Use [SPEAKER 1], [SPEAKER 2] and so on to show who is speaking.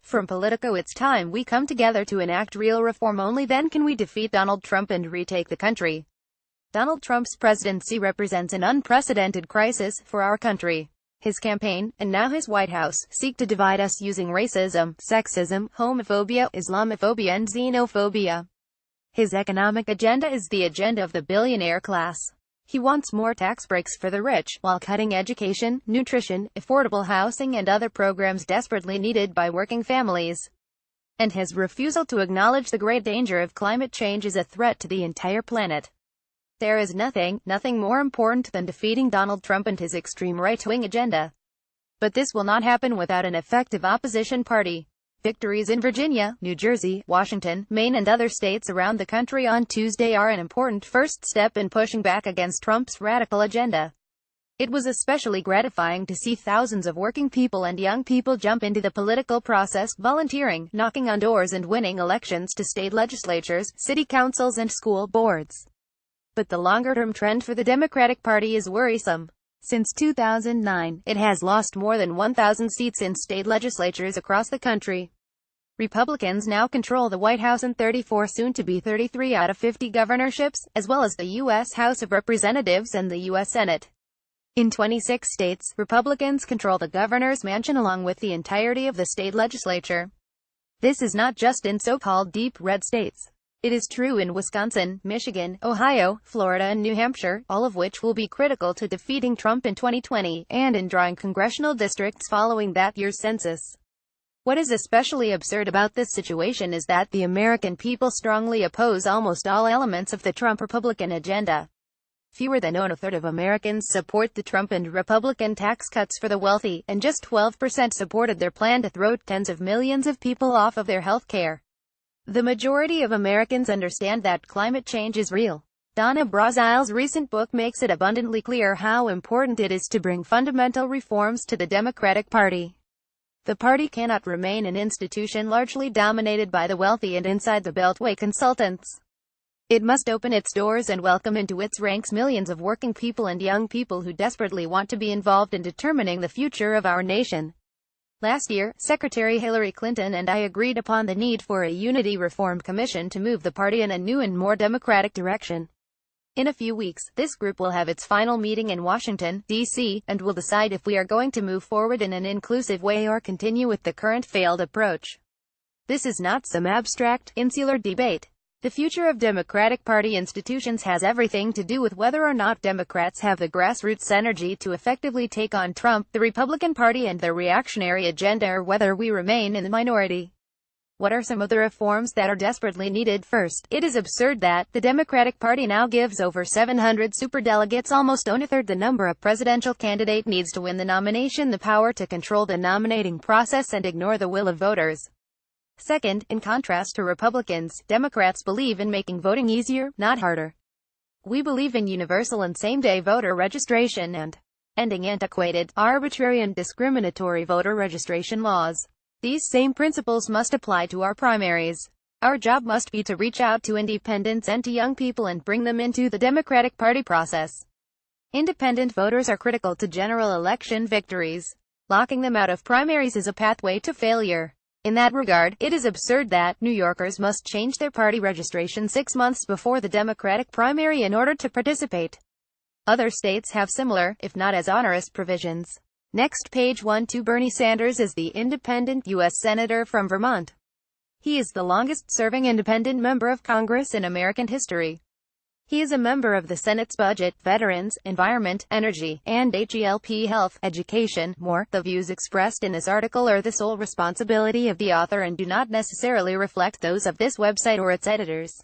[SPEAKER 1] From Politico It's time we come together to enact real reform. Only then can we defeat Donald Trump and retake the country. Donald Trump's presidency represents an unprecedented crisis for our country. His campaign, and now his White House, seek to divide us using racism, sexism, homophobia, Islamophobia and xenophobia. His economic agenda is the agenda of the billionaire class. He wants more tax breaks for the rich, while cutting education, nutrition, affordable housing and other programs desperately needed by working families. And his refusal to acknowledge the great danger of climate change is a threat to the entire planet. There is nothing more important than defeating Donald Trump and his extreme right-wing agenda. But this will not happen without an effective opposition party. Victories in Virginia, New Jersey, Washington, Maine and other states around the country on Tuesday are an important first step in pushing back against Trump's radical agenda. It was especially gratifying to see thousands of working people and young people jump into the political process, volunteering, knocking on doors and winning elections to state legislatures, city councils and school boards. But the longer-term trend for the Democratic Party is worrisome. Since 2009, it has lost more than 1,000 seats in state legislatures across the country. Republicans now control the White House and 34, soon to be 33 out of 50 governorships, as well as the U.S. House of Representatives and the U.S. Senate. In 26 states, Republicans control the governor's mansion along with the entirety of the state legislature. This is not just in so-called deep red states. It is true in Wisconsin, Michigan, Ohio, Florida and New Hampshire, all of which will be critical to defeating Trump in 2020, and in drawing congressional districts following that year's census. What is especially absurd about this situation is that the American people strongly oppose almost all elements of the Trump Republican agenda. Fewer than a third of Americans support the Trump and Republican tax cuts for the wealthy, and just 12% supported their plan to throw tens of millions of people off of their health care. The majority of Americans understand that climate change is real. Donna Brazil's recent book makes it abundantly clear how important it is to bring fundamental reforms to the Democratic Party. The party cannot remain an institution largely dominated by the wealthy and inside the Beltway consultants. It must open its doors and welcome into its ranks millions of working people and young people who desperately want to be involved in determining the future of our nation. Last year, Secretary Hillary Clinton and I agreed upon the need for a Unity Reform Commission to move the party in a new and more democratic direction. In a few weeks, this group will have its final meeting in Washington, D.C., and will decide if we are going to move forward in an inclusive way or continue with the current failed approach. This is not some abstract, insular debate. The future of Democratic Party institutions has everything to do with whether or not Democrats have the grassroots energy to effectively take on Trump, the Republican Party and their reactionary agenda, or whether we remain in the minority. What are some of the reforms that are desperately needed? First, it is absurd that the Democratic Party now gives over 700 superdelegates, almost a third the number a presidential candidate needs to win the nomination, the power to control the nominating process and ignore the will of voters. Second, in contrast to Republicans, Democrats believe in making voting easier, not harder. We believe in universal and same-day voter registration and ending antiquated, arbitrary and discriminatory voter registration laws. These same principles must apply to our primaries. Our job must be to reach out to independents and to young people and bring them into the Democratic Party process. Independent voters are critical to general election victories. Locking them out of primaries is a pathway to failure. In that regard, it is absurd that New Yorkers must change their party registration 6 months before the Democratic primary in order to participate. Other states have similar, if not as onerous, provisions. Next, page 1-2. Bernie Sanders is the independent U.S. Senator from Vermont. He is the longest-serving independent member of Congress in American history. He is a member of the Senate's Budget, Veterans, Environment, Energy, and HELP Health, Education. More, the views expressed in this article are the sole responsibility of the author and do not necessarily reflect those of this website or its editors.